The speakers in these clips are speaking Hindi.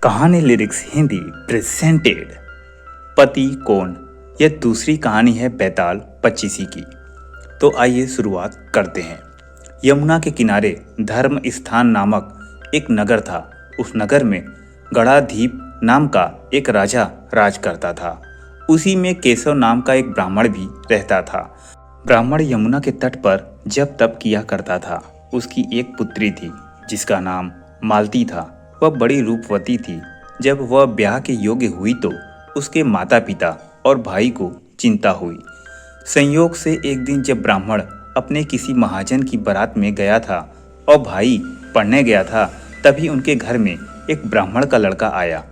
कहानी लिरिक्स हिंदी प्रेजेंटेड। पति कौन, यह दूसरी कहानी है बैताल पच्चीसी की। तो आइए शुरुआत करते हैं। यमुना के किनारे धर्म स्थान नामक एक नगर था। उस नगर में गणाधीप नाम का एक राजा राज करता था। उसी में केशव नाम का एक ब्राह्मण भी रहता था। ब्राह्मण यमुना के तट पर जप तप किया करता था। उसकी एक पुत्री थी जिसका नाम मालती था। वह बड़ी रूपवती थी। जब वह ब्याह के योग्य हुई तो उसके माता पिता और भाई को चिंता हुई। संयोग से एक दिन जब ब्राह्मण अपने किसी महाजन की बारात में गया था और भाई पढ़ने गया था, तभी उनके घर में एक ब्राह्मण का लड़का आया।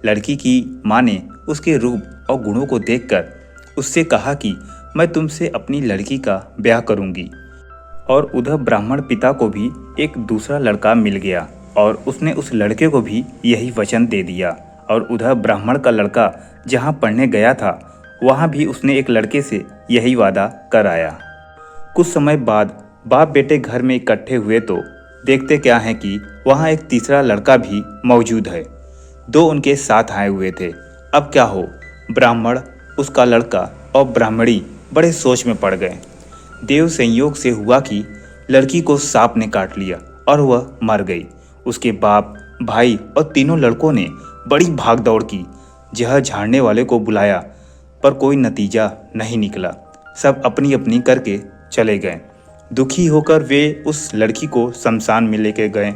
लड़की की माँ ने उसके रूप और गुणों को देखकर उससे कहा कि मैं तुमसे अपनी लड़की का ब्याह करूंगी। और उधर ब्राह्मण पिता को भी एक दूसरा लड़का मिल गया और उसने उस लड़के को भी यही वचन दे दिया। और उधर ब्राह्मण का लड़का जहाँ पढ़ने गया था वहाँ भी उसने एक लड़के से यही वादा कर आया। कुछ समय बाद बाप बेटे घर में इकट्ठे हुए तो देखते क्या है कि वहाँ एक तीसरा लड़का भी मौजूद है। दो उनके साथ आए हुए थे। अब क्या हो, ब्राह्मण, उसका लड़का और ब्राह्मणी बड़े सोच में पड़ गए। देव संयोग से हुआ कि लड़की को सांप ने काट लिया और वह मर गई। उसके बाप, भाई और तीनों लड़कों ने बड़ी भागदौड़ की। जहर झाड़ने वाले को बुलाया पर कोई नतीजा नहीं निकला। सब अपनी अपनी करके चले गए। दुखी होकर वे उस लड़की को शमशान में लेके गए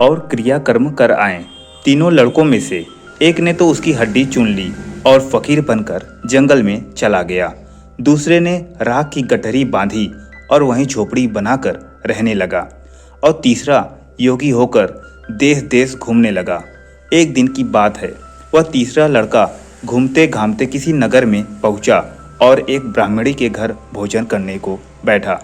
और क्रियाकर्म कर आए। तीनों लड़कों में से एक ने तो उसकी हड्डी चुन ली और फकीर बनकर जंगल में चला गया। दूसरे ने राख की गठरी बांधी और वहीं झोपड़ी बनाकर रहने लगा। और तीसरा योगी होकर देश देश घूमने लगा। एक दिन की बात है, वह तीसरा लड़का घूमते घामते किसी नगर में पहुंचा और एक ब्राह्मणी के घर भोजन करने को बैठा।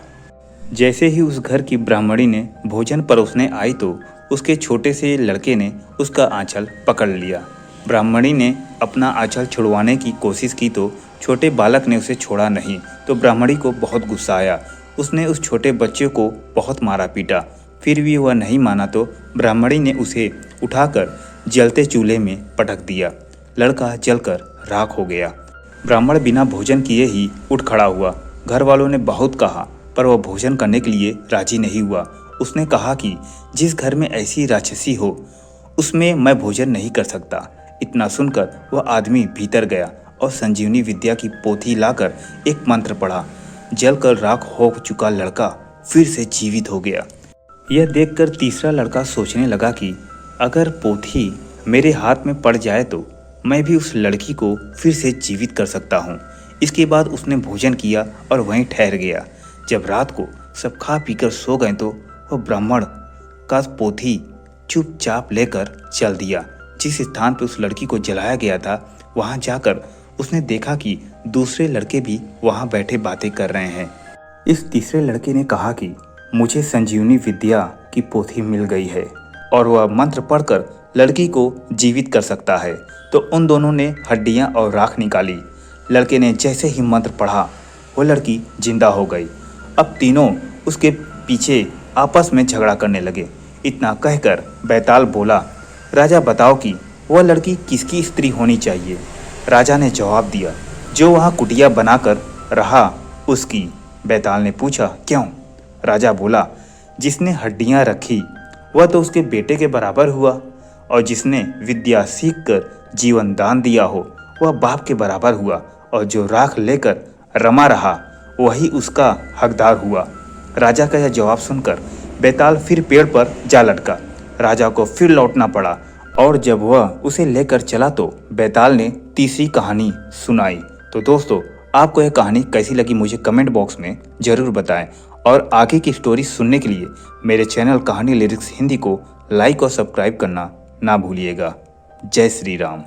जैसे ही उस घर की ब्राह्मणी ने भोजन परोसने आई तो उसके छोटे से लड़के ने उसका आंचल पकड़ लिया। ब्राह्मणी ने अपना आंचल छुड़वाने की कोशिश की तो छोटे बालक ने उसे छोड़ा नहीं। तो ब्राह्मणी को बहुत गुस्सा आया। उसने उस छोटे बच्चे को बहुत मारा पीटा। फिर भी वह नहीं माना तो ब्राह्मणी ने उसे उठाकर जलते चूल्हे में पटक दिया। लड़का जलकर राख हो गया। ब्राह्मण बिना भोजन किए ही उठ खड़ा हुआ। घर वालों ने बहुत कहा पर वह भोजन करने के लिए राजी नहीं हुआ। उसने कहा कि जिस घर में ऐसी राक्षसी हो उसमें मैं भोजन नहीं कर सकता। इतना सुनकर वह आदमी भीतर गया और संजीवनी विद्या की पोथी लाकर एक मंत्र पढ़ा। जलकर राख हो चुका लड़का फिर से जीवित हो गया। यह देखकर तीसरा लड़का सोचने लगा कि अगर पोथी मेरे हाथ में पड़ जाए तो मैं भी उस लड़की को फिर से जीवित कर सकता हूँ। इसके बाद उसने भोजन किया और वहीं ठहर गया। जब रात को सब खा पीकर सो गए तो वह ब्राह्मण का पोथी चुपचाप लेकर चल दिया। जिस स्थान पर उस लड़की को जलाया गया था वहाँ जाकर उसने देखा कि दूसरे लड़के भी वहाँ बैठे बातें कर रहे हैं। इस तीसरे लड़के ने कहा कि मुझे संजीवनी विद्या की पोथी मिल गई है और वह मंत्र पढ़कर लड़की को जीवित कर सकता है। तो उन दोनों ने हड्डियां और राख निकाली। लड़के ने जैसे ही मंत्र पढ़ा वो लड़की जिंदा हो गई। अब तीनों उसके पीछे आपस में झगड़ा करने लगे। इतना कहकर बैताल बोला, राजा बताओ कि वह लड़की किसकी स्त्री होनी चाहिए। राजा ने जवाब दिया, जो वहाँ कुटिया बनाकर रहा उसकी। बैताल ने पूछा, क्यों? राजा बोला, जिसने हड्डियां रखी वह तो उसके बेटे के बराबर हुआ और जिसने विद्या सीखकर जीवन दान दिया हो वह बाप के बराबर हुआ और जो राख लेकर रमा रहा वही उसका हकदार हुआ। राजा का यह जवाब सुनकर बैताल फिर पेड़ पर जा लटका। राजा को फिर लौटना पड़ा और जब वह उसे लेकर चला तो बैताल ने तीसरी कहानी सुनाई। तो दोस्तों, आपको यह कहानी कैसी लगी मुझे कमेंट बॉक्स में ज़रूर बताएं और आगे की स्टोरी सुनने के लिए मेरे चैनल कहानी लिरिक्स हिंदी को लाइक और सब्सक्राइब करना ना भूलिएगा। जय श्री राम।